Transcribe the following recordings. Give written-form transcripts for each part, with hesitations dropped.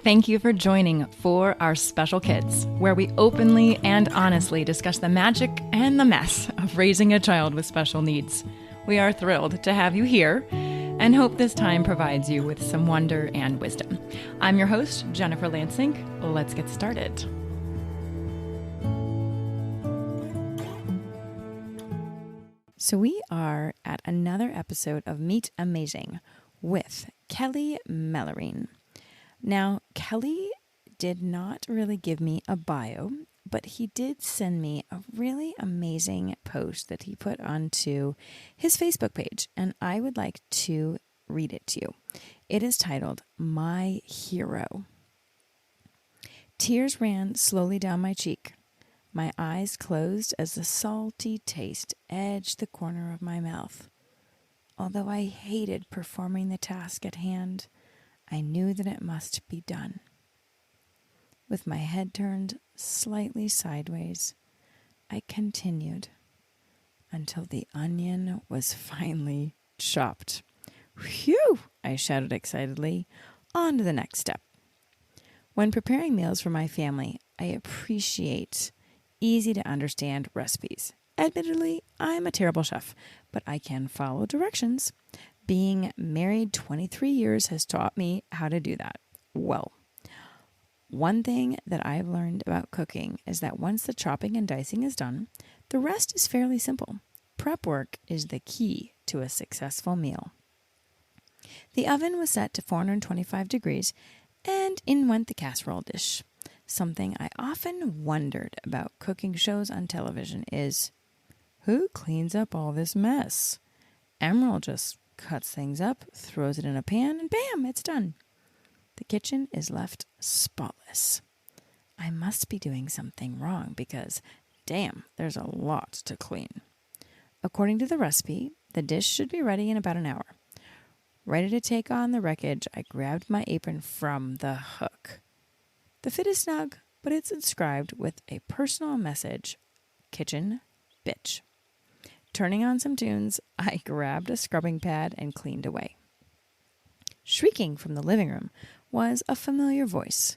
Thank you for joining For Our Special Kids, where we openly and honestly discuss the magic and the mess of raising a child with special needs. We are thrilled to have you here and hope this time provides you with some wonder and wisdom. I'm your host, Jennifer Lansing. Let's get started. So we are at another episode of Meet Amazing with Kelly Melerine. Now, Kelly did not really give me a bio, but he did send me a really amazing post that he put onto his Facebook page, and I would like to read it to you. It is titled, My Hero. Tears ran slowly down my cheek. My eyes closed as the salty taste edged the corner of my mouth. Although I hated performing the task at hand, I knew that it must be done. With my head turned slightly sideways, I continued until the onion was finally chopped. Phew! I shouted excitedly. On to the next step. When preparing meals for my family, I appreciate easy-to-understand recipes. Admittedly, I'm a terrible chef, but I can follow directions. Being married 23 years has taught me how to do that well. One thing that I've learned about cooking is that once the chopping and dicing is done, the rest is fairly simple. Prep work is the key to a successful meal. The oven was set to 425 degrees, and in went the casserole dish. Something I often wondered about cooking shows on television is, who cleans up all this mess? Emerald just cuts things up, throws it in a pan, and bam, it's done. The kitchen is left spotless. I must be doing something wrong because, damn, there's a lot to clean. According to the recipe, the dish should be ready in about an hour. Ready to take on the wreckage, I grabbed my apron from the hook. The fit is snug, but it's inscribed with a personal message, Kitchen Bitch. Turning on some tunes, I grabbed a scrubbing pad and cleaned away. Shrieking from the living room was a familiar voice.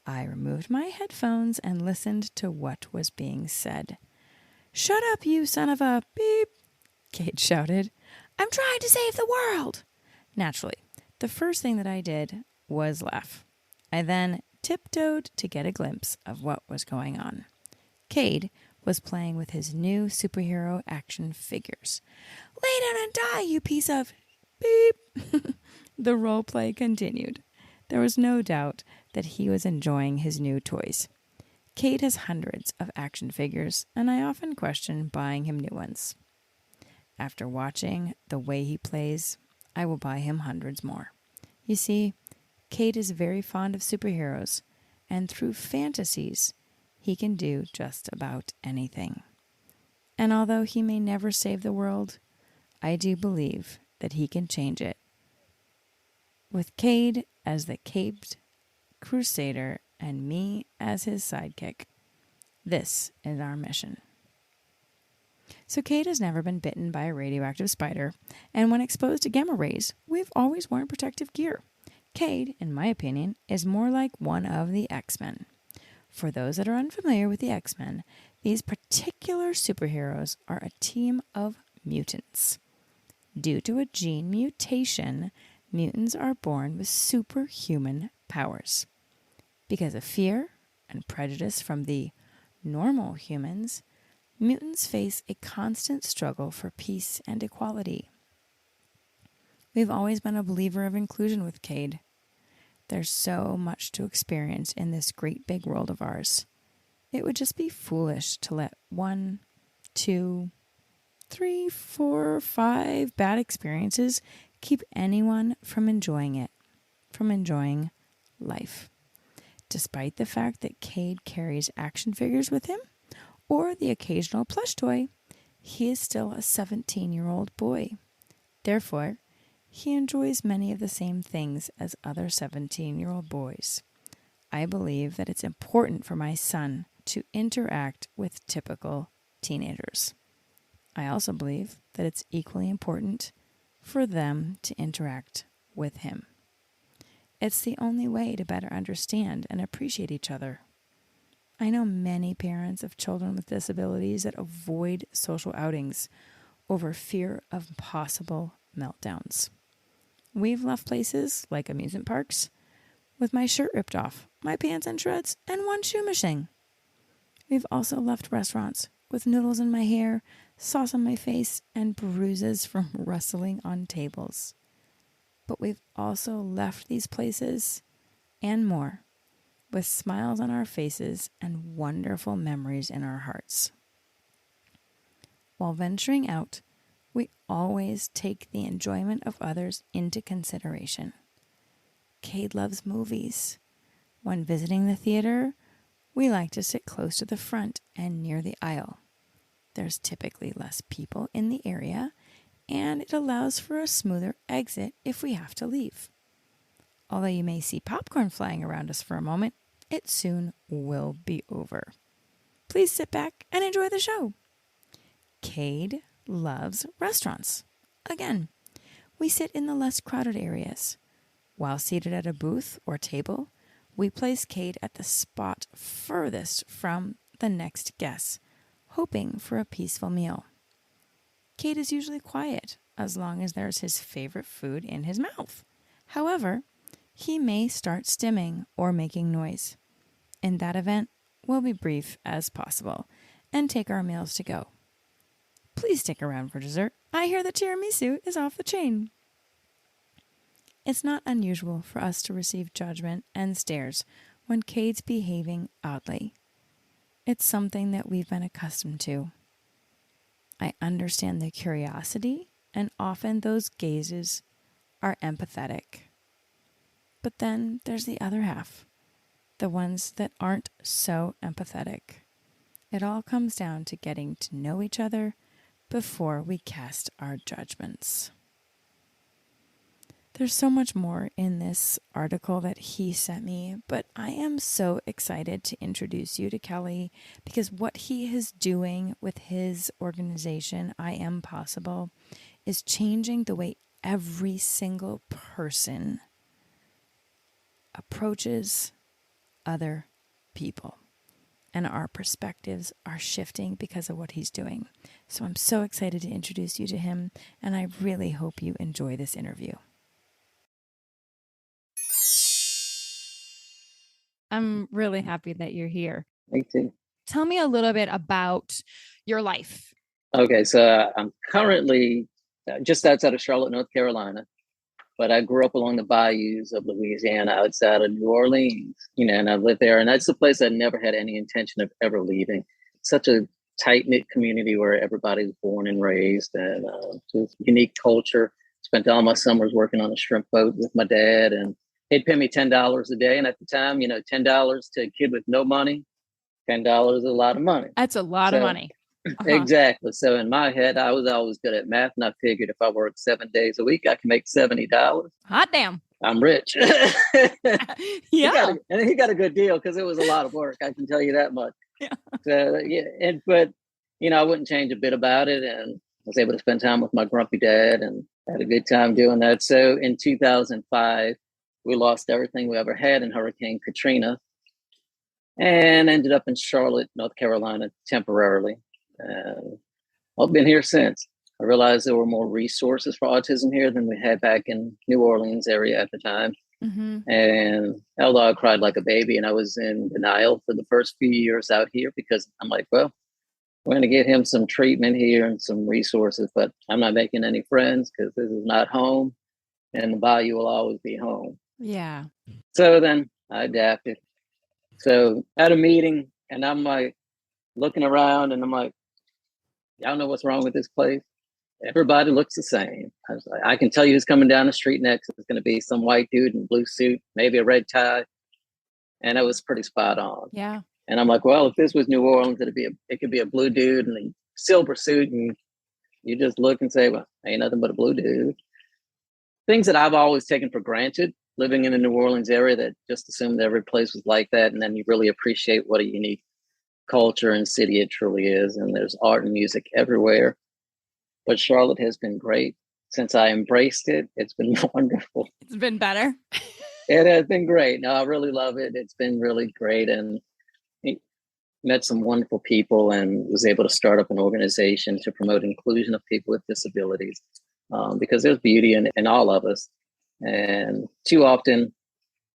I removed my headphones and listened to what was being said. "Shut up, you son of a beep," Cade shouted. "I'm trying to save the world." Naturally, the first thing that I did was laugh. I then tiptoed to get a glimpse of what was going on. Cade was playing with his new superhero action figures. "Lay down and die, you piece of beep." The role play continued. There was no doubt that he was enjoying his new toys. Cade has hundreds of action figures, and I often question buying him new ones. After watching the way he plays, I will buy him hundreds more. You see, Cade is very fond of superheroes, and through fantasies, he can do just about anything. And although he may never save the world, I do believe that he can change it. With Cade as the caped crusader and me as his sidekick, this is our mission. So Cade has never been bitten by a radioactive spider, and when exposed to gamma rays, we've always worn protective gear. Cade, in my opinion, is more like one of the X-Men. For those that are unfamiliar with the X-Men, these particular superheroes are a team of mutants. Due to a gene mutation, mutants are born with superhuman powers. Because of fear and prejudice from the normal humans, mutants face a constant struggle for peace and equality. We've always been a believer of inclusion with Cade. There's so much to experience in this great big world of ours. It would just be foolish to let 1, 2, 3, 4, 5 bad experiences keep anyone from enjoying it, from enjoying life. Despite the fact that Cade carries action figures with him, or the occasional plush toy, he is still a 17-year-old boy. Therefore, he enjoys many of the same things as other 17-year-old boys. I believe that it's important for my son to interact with typical teenagers. I also believe that it's equally important for them to interact with him. It's the only way to better understand and appreciate each other. I know many parents of children with disabilities that avoid social outings over fear of possible meltdowns. We've left places like amusement parks with my shirt ripped off, my pants in shreds, and one shoe missing. We've also left restaurants with noodles in my hair, sauce on my face, and bruises from wrestling on tables. But we've also left these places and more with smiles on our faces and wonderful memories in our hearts. While venturing out, we always take the enjoyment of others into consideration. Cade loves movies. When visiting the theater, we like to sit close to the front and near the aisle. There's typically less people in the area, and it allows for a smoother exit if we have to leave. Although you may see popcorn flying around us for a moment, it soon will be over. Please sit back and enjoy the show. Cade loves restaurants. Again, we sit in the less crowded areas. While seated at a booth or table, we place Cade at the spot furthest from the next guest, hoping for a peaceful meal. Cade is usually quiet as long as there's his favorite food in his mouth. However, he may start stimming or making noise. In that event, we'll be brief as possible and take our meals to go. Please stick around for dessert. I hear that tiramisu is off the chain. It's not unusual for us to receive judgment and stares when Cade's behaving oddly. It's something that we've been accustomed to. I understand the curiosity, and often those gazes are empathetic. But then there's the other half, the ones that aren't so empathetic. It all comes down to getting to know each other before we cast our judgments. There's so much more in this article that he sent me, but I am so excited to introduce you to Kelly because what he is doing with his organization, I Am Possible, is changing the way every single person approaches other people. And our perspectives are shifting because of what he's doing. So I'm so excited to introduce you to him, and I really hope you enjoy this interview. I'm really happy that you're here. Me too. Tell me a little bit about your life. Okay, so I'm currently just outside of Charlotte, North Carolina, but I grew up along the bayous of Louisiana outside of New Orleans, and I lived there. And that's the place I never had any intention of ever leaving. Such a tight-knit community where everybody was born and raised, and just unique culture. Spent all my summers working on a shrimp boat with my dad, and he'd pay me $10 a day. And at the time, $10 to a kid with no money, $10 is a lot of money. That's a lot of money. Exactly. So in my head, I was always good at math, and I figured if I work 7 days a week, I can make $70. Hot damn. I'm rich. Yeah. He got a good deal because it was a lot of work. I can tell you that much. Yeah. So but I wouldn't change a bit about it, and I was able to spend time with my grumpy dad and had a good time doing that. So in 2005, we lost everything we ever had in Hurricane Katrina, and ended up in Charlotte, North Carolina, temporarily. I've been here since. I realized there were more resources for autism here than we had back in New Orleans area at the time. Mm-hmm. And although I cried like a baby, and I was in denial for the first few years out here because I'm like, well, we're going to get him some treatment here and some resources, but I'm not making any friends because this is not home, and the bayou will always be home. Yeah. So then I adapted. So at a meeting, and I'm like looking around, and I'm like, y'all know what's wrong with this place? Everybody looks the same. I was like, I can tell you who's coming down the street next. It's going to be some white dude in a blue suit, maybe a red tie. And it was pretty spot on. Yeah. And I'm like, well, if this was New Orleans, it could be a blue dude in a silver suit. And you just look and say, well, ain't nothing but a blue dude. Things that I've always taken for granted living in the New Orleans area, that just assumed every place was like that. And then you really appreciate what a unique culture and city it truly is. And there's art and music everywhere. But Charlotte has been great since I embraced it. It's been wonderful. It's been better. It has been great. No, I really love it. It's been really great, and met some wonderful people, and was able to start up an organization to promote inclusion of people with disabilities, because there's beauty in all of us, and too often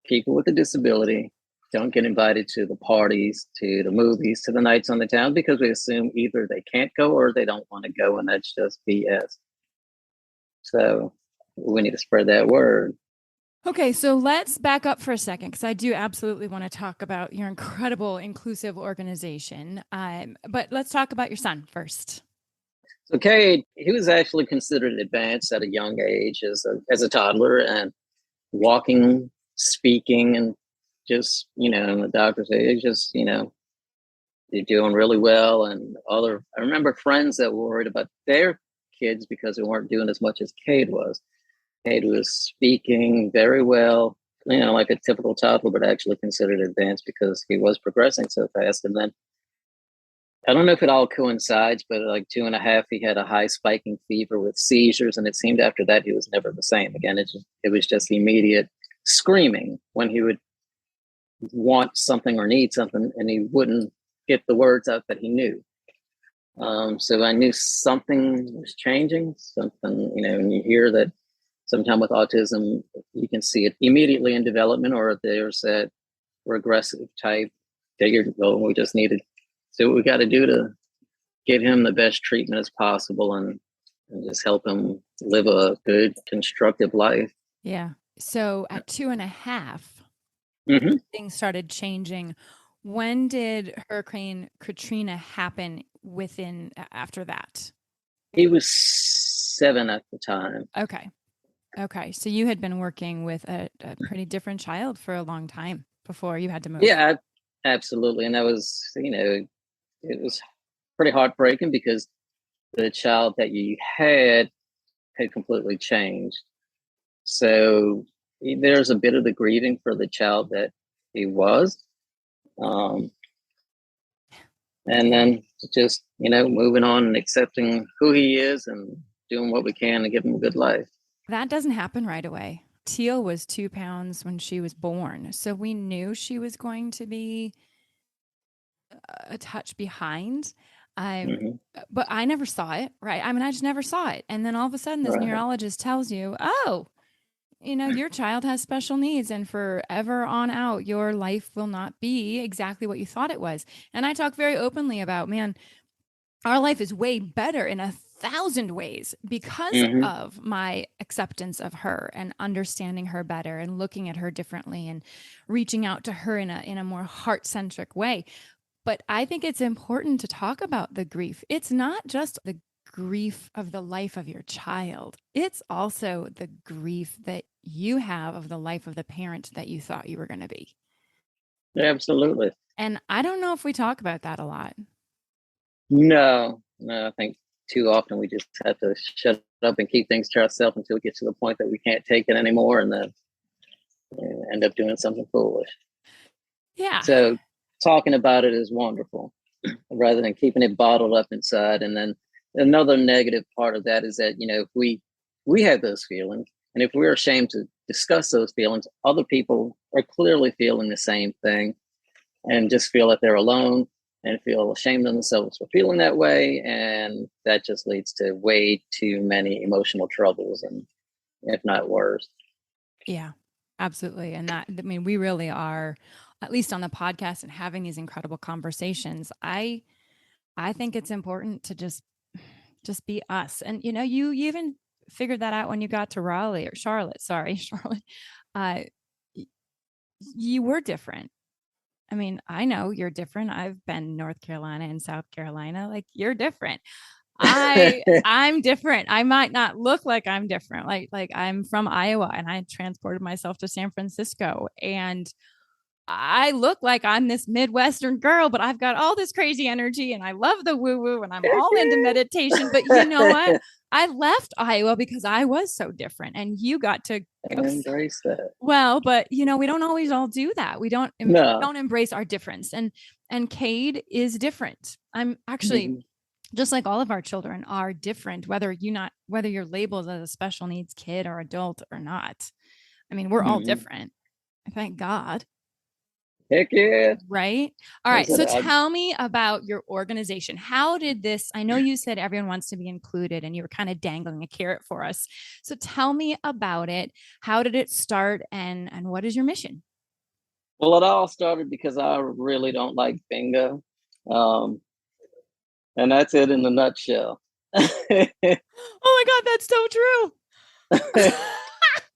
people with a disability don't get invited to the parties, to the movies, to the nights on the town because we assume either they can't go or they don't want to go, and that's just BS. So we need to spread that word. Okay, so let's back up for a second because I do absolutely want to talk about your incredible inclusive organization. But let's talk about your son first. So Cade, he was actually considered advanced at a young age as a toddler, and walking, speaking, and just, the doctor said, it's just, you're doing really well. And I remember friends that were worried about their kids because they weren't doing as much as Cade was. Cade was speaking very well, like a typical toddler, but actually considered advanced because he was progressing so fast. And then I don't know if it all coincides, but like 2.5, he had a high spiking fever with seizures, and it seemed after that he was never the same again. It was just immediate screaming when he would want something or need something, and he wouldn't get the words out that he knew. So I knew something was changing. Something, and you hear that sometimes with autism, you can see it immediately in development, or if there's that regressive type. Figured, well, we just needed to do what we got to do to get him the best treatment as possible, and just help him live a good, constructive life. Yeah. So at 2.5, things started changing. When did Hurricane Katrina happen after that? He was 7 at the time. Okay. So you had been working with a pretty different child for a long time before you had to move. Yeah, absolutely. And that was, it was pretty heartbreaking because the child that you had completely changed. So there's a bit of the grieving for the child that he was. And then just, moving on and accepting who he is and doing what we can to give him a good life. That doesn't happen right away. Teal was 2 pounds when she was born. So we knew she was going to be a touch behind. But I never saw it, right? I mean, I just never saw it. And then all of a sudden, this neurologist tells you, oh, your child has special needs, and forever on out, your life will not be exactly what you thought it was. And I talk very openly about, man, our life is way better in 1,000 ways because of my acceptance of her and understanding her better and looking at her differently and reaching out to her in a more heart-centric way. But I think it's important to talk about the grief. It's not just the grief of the life of your child. It's also the grief that you have of the life of the parent that you thought you were going to be. Absolutely. And I don't know if we talk about that a lot. No, I think too often we just have to shut up and keep things to ourselves until we get to the point that we can't take it anymore, and then end up doing something foolish. Yeah. So talking about it is wonderful rather than keeping it bottled up inside. And then another negative part of that is that, if we have those feelings, and if we're ashamed to discuss those feelings, other people are clearly feeling the same thing and just feel that they're alone and feel ashamed of themselves for feeling that way. And that just leads to way too many emotional troubles, and if not worse. Yeah, absolutely. And we really are, at least on the podcast and having these incredible conversations. I think it's important to just be us. And, you even figured that out when you got to Charlotte. You were different. I mean, I know you're different. I've been North Carolina and South Carolina. Like, you're different. I'm different. I might not look like I'm different. Like I'm from Iowa and I transported myself to San Francisco, and I look like I'm this Midwestern girl, but I've got all this crazy energy and I love the woo woo and I'm all into meditation. But you know what? I left Iowa because I was so different, and you got to embrace that. Well, but we don't always all do that. We don't embrace our difference. And Cade is different. I'm actually just like all of our children are different, whether you're labeled as a special needs kid or adult or not. I mean, we're all different. Thank God. Heck yeah. Right. All I right. said, So tell me about your organization. How did this? I know you said everyone wants to be included and you were kind of dangling a carrot for us. So tell me about it. How did it start and what is your mission? well, it all started because I really don't like bingo. Um, and that's it in a nutshell. Oh my God, that's so true.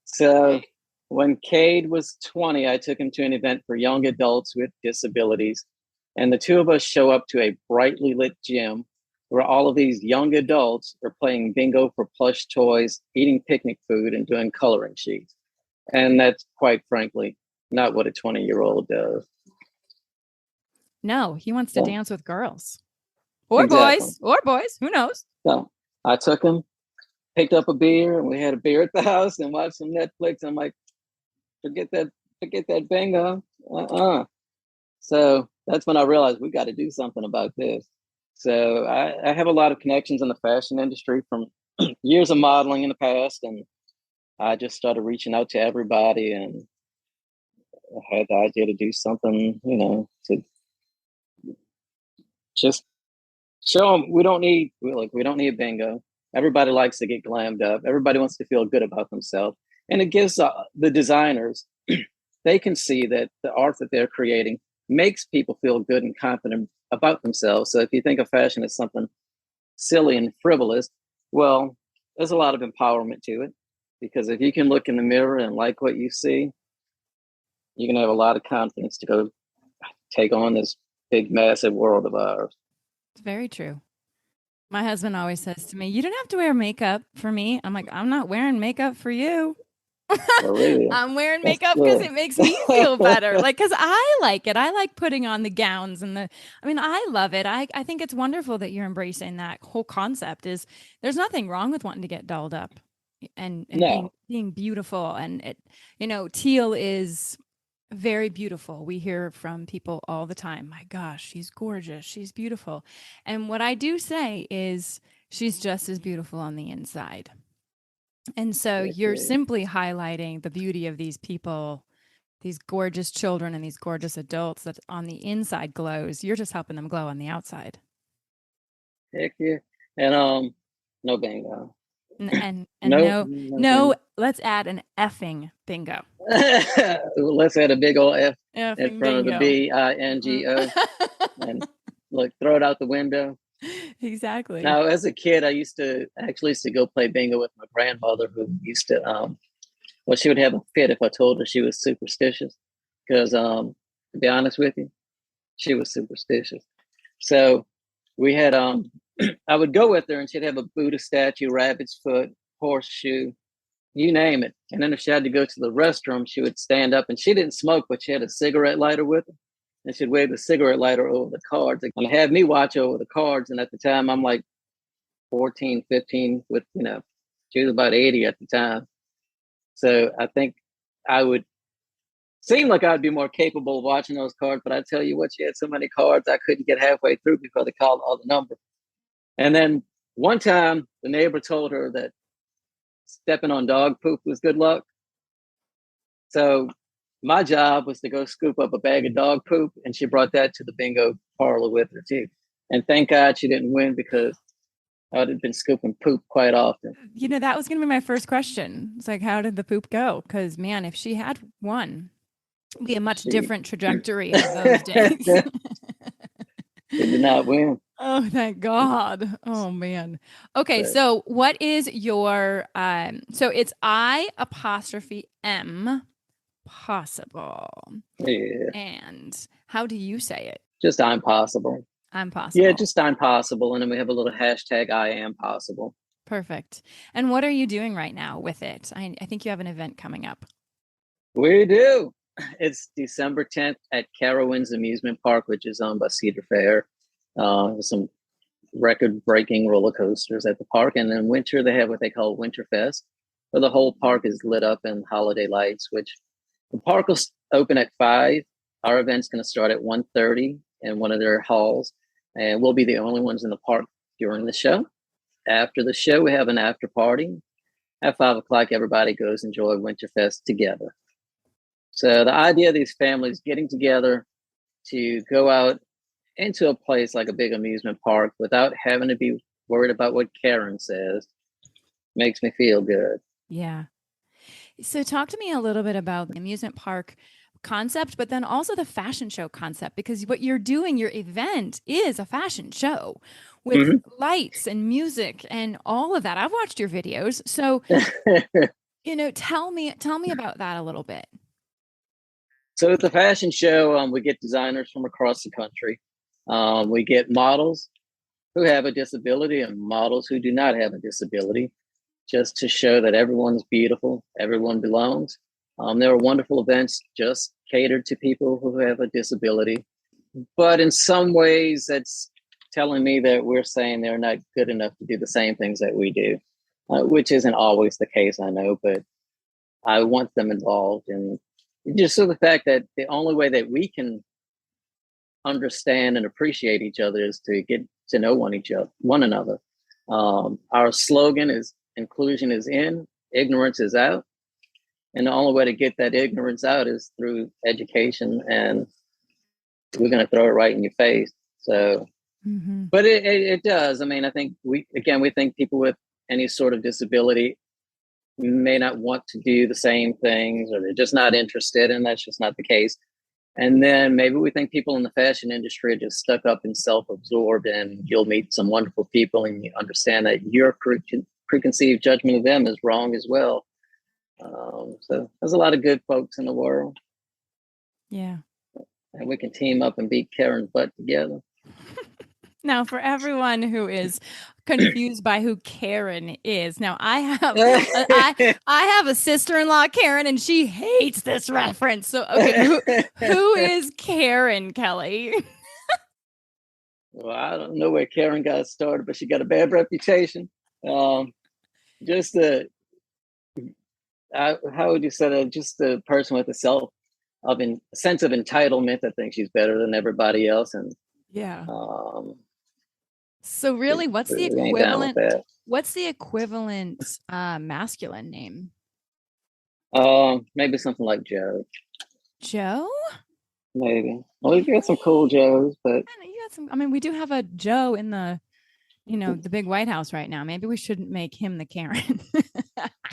So Okay. when Cade was 20, I took him to an event for young adults with disabilities. And the two of us show up to a brightly lit gym where all of these young adults are playing bingo for plush toys, eating picnic food, and doing coloring sheets. And that's quite frankly not what a 20-year-old does. No, he wants to So, dance with girls exactly. or boys. Who knows? So I took him, picked up a beer, and we had a beer at the house and watched some Netflix. I'm like, forget that, forget that bingo. So that's when I realized we got to do something about this. So I have a lot of connections in the fashion industry from years of modeling in the past, and I just started reaching out to everybody, and I had the idea to do something, to just show them we don't need bingo. Everybody likes to get glammed up. Everybody wants to feel good about themselves, and it gives the designers they can see that the art that they're creating makes people feel good and confident about themselves. So if you think of fashion as something silly and frivolous, well, there's a lot of empowerment to it because if you can look in the mirror and like what you see, you can have a lot of confidence to go take on this big, massive world of ours. It's very true. My husband always says to me, "You don't have to wear makeup for me." I'm like, "I'm not wearing makeup for you." For real. I'm wearing That's makeup because good. it makes me feel better. Like, because I like it. I like putting on the gowns and I mean, I love it. I think it's wonderful that you're embracing that whole concept is there's nothing wrong with wanting to get dolled up and No, being beautiful. And teal is very beautiful. We hear from people all the time. My gosh, she's gorgeous. She's beautiful. And what I do say is she's just as beautiful on the inside. And so you're okay. simply highlighting the beauty of these people, these gorgeous children and these gorgeous adults that on the inside glows. You're just helping them glow on the outside. Heck yeah. And no bingo. And No, no, no no, bingo. let's add an effing bingo. Let's add a big old F in Effing front of the bingo. bingo and look, throw it out the window. Exactly. Now, as a kid, I actually used to go play bingo with my grandmother, who used to well, she would have a fit if I told her she was superstitious, because to be honest with you, she was superstitious. So we had I would go with her, and she'd have a Buddha statue, rabbit's foot, horseshoe, you name it. And then if she had to go to the restroom, she would stand up, and she didn't smoke, but she had a cigarette lighter with her. And she'd wave the cigarette lighter over the cards and have me watch over the cards. And at the time, I'm like 14, 15, with, she was about 80 at the time. So I think I would seem like I'd be more capable of watching those cards. But I tell you what, she had so many cards, I couldn't get halfway through before they called all the numbers. And then one time, the neighbor told her that stepping on dog poop was good luck. So my job was to go scoop up a bag of dog poop, and she brought that to the bingo parlor with her too. And thank God she didn't win, because I would have been scooping poop quite often. That was going to be my first question. It's like, how did the poop go? Because, man, if she had won, it'd be a much She different trajectory of those days. she did not win. Oh, thank God. Oh man. Okay, But so what is your so it's I apostrophe M possible. yeah, And how do you say it? just I'm possible. I'm Yeah, possible. just I'm possible. And then we have a little hashtag I am possible. Perfect. And what are you doing right now with it? I think you have an event coming up. We do. It's December 10th at Carowinds Amusement Park, which is owned by Cedar Fair. Some record breaking roller coasters at the park. And then winter, they have what they call Winterfest, where the whole park is lit up in holiday lights, which the park will open at 5. Our event's going to start at 1:30 in one of their halls. And we'll be the only ones in the park during the show. After the show, we have an after party. At 5 o'clock, everybody goes enjoy Winterfest together. So the idea of these families getting together to go out into a place like a big amusement park without having to be worried about what Karen says makes me feel good. Yeah. So talk to me a little bit about the amusement park concept, but then also the fashion show concept, because what you're doing, your event is a fashion show with Mm-hmm. lights and music and all of that. I've watched your videos. So, tell me about that a little bit. So at the fashion show, we get designers from across the country. We get models who have a disability and models who do not have a disability, just to show that everyone's beautiful, everyone belongs. There are wonderful events just catered to people who have a disability. But in some ways, that's telling me that we're saying they're not good enough to do the same things that we do, which isn't always the case, I know, but I want them involved. And just so the fact that the only way that we can understand and appreciate each other is to get to know one another. Our slogan is inclusion is in, ignorance is out. And the only way to get that ignorance out is through education. And we're going to throw it right in your face. So, but it does. I mean, I think we think people with any sort of disability may not want to do the same things, or they're just not interested, and that's just not the case. And then maybe we think people in the fashion industry are just stuck up and self-absorbed, and you'll meet some wonderful people and you understand that your preconceived judgment of them is wrong as well. So there's a lot of good folks in the world. Yeah. And we can team up and beat Karen's butt together. Now, for everyone who is confused by who Karen is, now I have a sister-in-law, Karen, and she hates this reference. So, okay, who is Karen, Kelly? Well, I don't know where Karen got started, but she got a bad reputation. Just the how would you say that? Just the person with a sense of entitlement that thinks she's better than everybody else, and Yeah. um, So really, what's the ain't down with equivalent? that. What's the equivalent masculine name? Maybe something like Joe. Joe? Maybe. Well, you got some cool Joes, but You got some. I mean, we do have a Joe in the big White House right now. Maybe we shouldn't make him the Karen.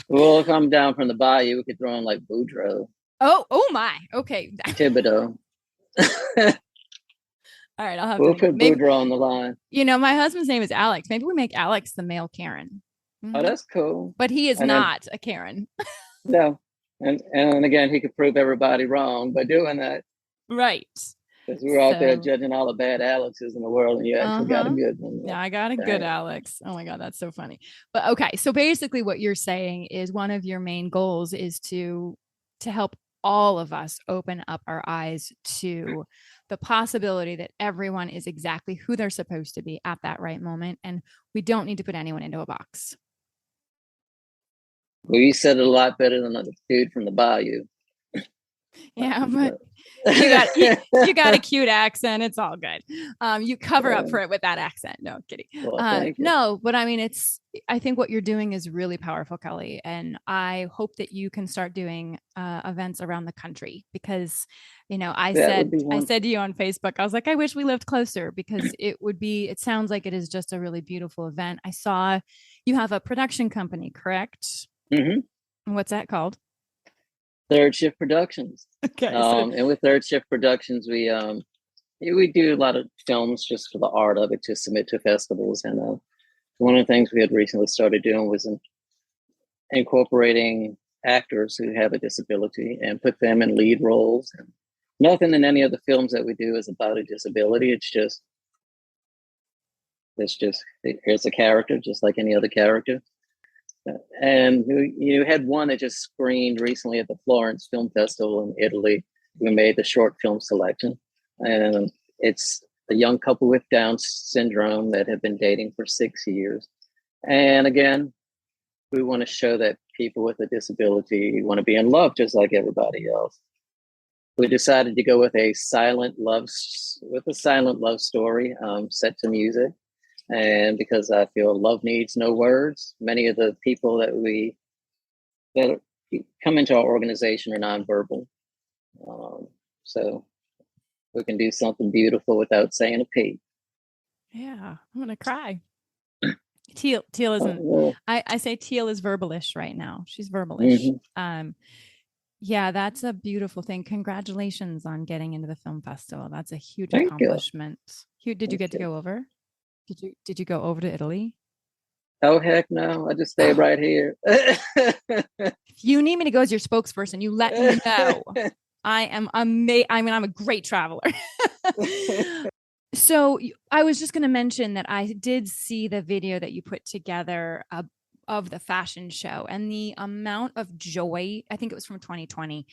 well, if I'm down from the bayou, we could throw in like Boudreaux, Oh my. Okay. Thibodeau. All right, I'll have We'll to put maybe. Boudreaux on the line. My husband's name is Alex. Maybe we make Alex the male Karen. Oh, that's cool. But he is And then, not a Karen. no. And again, he could prove everybody wrong by doing that. Right. Because we were out there judging all the bad Alexes in the world, and you actually got a good one. Yeah, I got a good Alex. Oh my God, that's so funny. But okay, so basically what you're saying is one of your main goals is to help all of us open up our eyes to the possibility that everyone is exactly who they're supposed to be at that right moment. And we don't need to put anyone into a box. Well, you said it a lot better than the dude from the bayou. Yeah, but you got a cute accent. It's all good. You cover up for it with that accent. No, I'm kidding. Well, no, but I mean, I think what you're doing is really powerful, Kelly. And I hope that you can start doing events around the country, because, I said to you on Facebook, I was like, I wish we lived closer, because it sounds like it is just a really beautiful event. I saw you have a production company, correct? Mm-hmm. What's that called? Third Shift Productions. Okay. And with Third Shift Productions, we do a lot of films just for the art of it to submit to festivals. And one of the things we had recently started doing was incorporating actors who have a disability and put them in lead roles. And nothing in any of the films that we do is about a disability. It's just here's a character, just like any other character. And you had one that just screened recently at the Florence Film Festival in Italy. We made the short film selection, and it's a young couple with Down syndrome that have been dating for 6 years. And again, we want to show that people with a disability want to be in love just like everybody else. We decided to go with a silent love story set to music. And because I feel love needs no words, many of the people that come into our organization are nonverbal. So we can do something beautiful without saying a peep. Yeah, I'm gonna cry. Teal isn't. Oh, I say Teal is verbalish right now. She's verbalish. mm-hmm. Yeah, that's a beautiful thing. Congratulations on getting into the film festival. That's a huge Thank you. accomplishment. Did you Thank get to you. go over? Did you go over to Italy? Oh, heck no. I just stayed right here. If you need me to go as your spokesperson, you let me know. I am amazing. I mean, I'm a great traveler. So I was just going to mention that I did see the video that you put together of the fashion show, and the amount of joy, I think it was from 2020,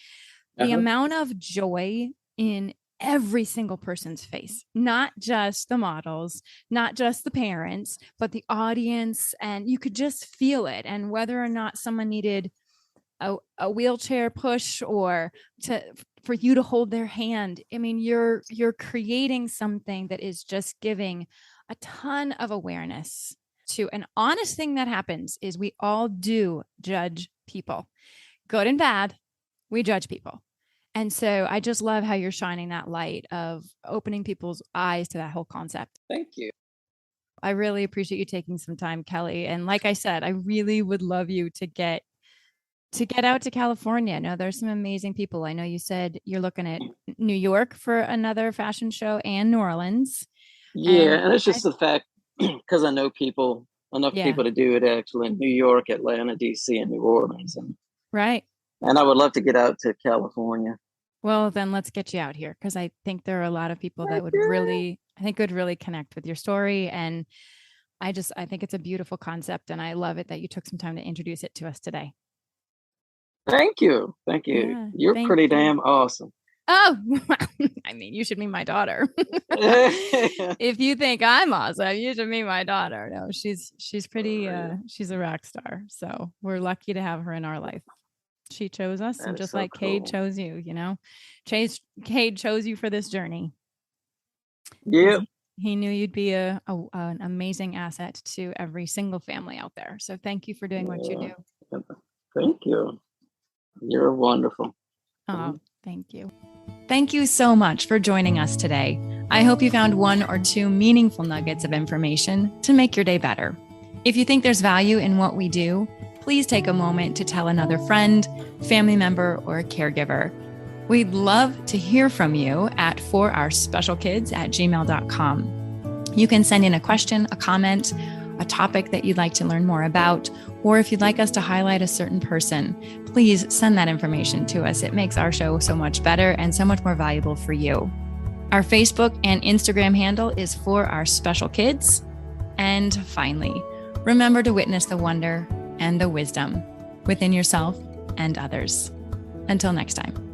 the amount of joy in every single person's face, not just the models, not just the parents, but the audience. And you could just feel it. And whether or not someone needed a wheelchair push or for you to hold their hand, I mean, you're creating something that is just giving a ton of awareness to an honest thing that happens is we all do judge people, good and bad. We judge people. And so I just love how you're shining that light of opening people's eyes to that whole concept. Thank you. I really appreciate you taking some time, Kelly. And like I said, I really would love you to get out to California. No, there's some amazing people. I know you said you're looking at New York for another fashion show and New Orleans. Yeah, and it's just the fact because I know enough people to do it actually in New York, Atlanta, DC, and New Orleans. Right. And I would love to get out to California. Well, then let's get you out here because I think there are a lot of people that would really connect with your story. And I think it's a beautiful concept, and I love it that you took some time to introduce it to us today. Thank you. Thank you. Yeah, you're pretty damn awesome. Oh, I mean, you should meet my daughter. If you think I'm awesome, you should meet my daughter. No, she's pretty, she's a rock star. So we're lucky to have her in our life. She chose us, and just like Cade chose you, Cade chose you for this journey. Yeah. He knew you'd be an amazing asset to every single family out there. So thank you for doing what you do. Thank you. You're wonderful. Oh, thank you. Thank you so much for joining us today. I hope you found one or two meaningful nuggets of information to make your day better. If you think there's value in what we do, please take a moment to tell another friend, family member, or caregiver. We'd love to hear from you at forourspecialkids@gmail.com. You can send in a question, a comment, a topic that you'd like to learn more about, or if you'd like us to highlight a certain person, please send that information to us. It makes our show so much better and so much more valuable for you. Our Facebook and Instagram handle is For Our Special Kids. And finally, remember to witness the wonder and the wisdom within yourself and others. Until next time.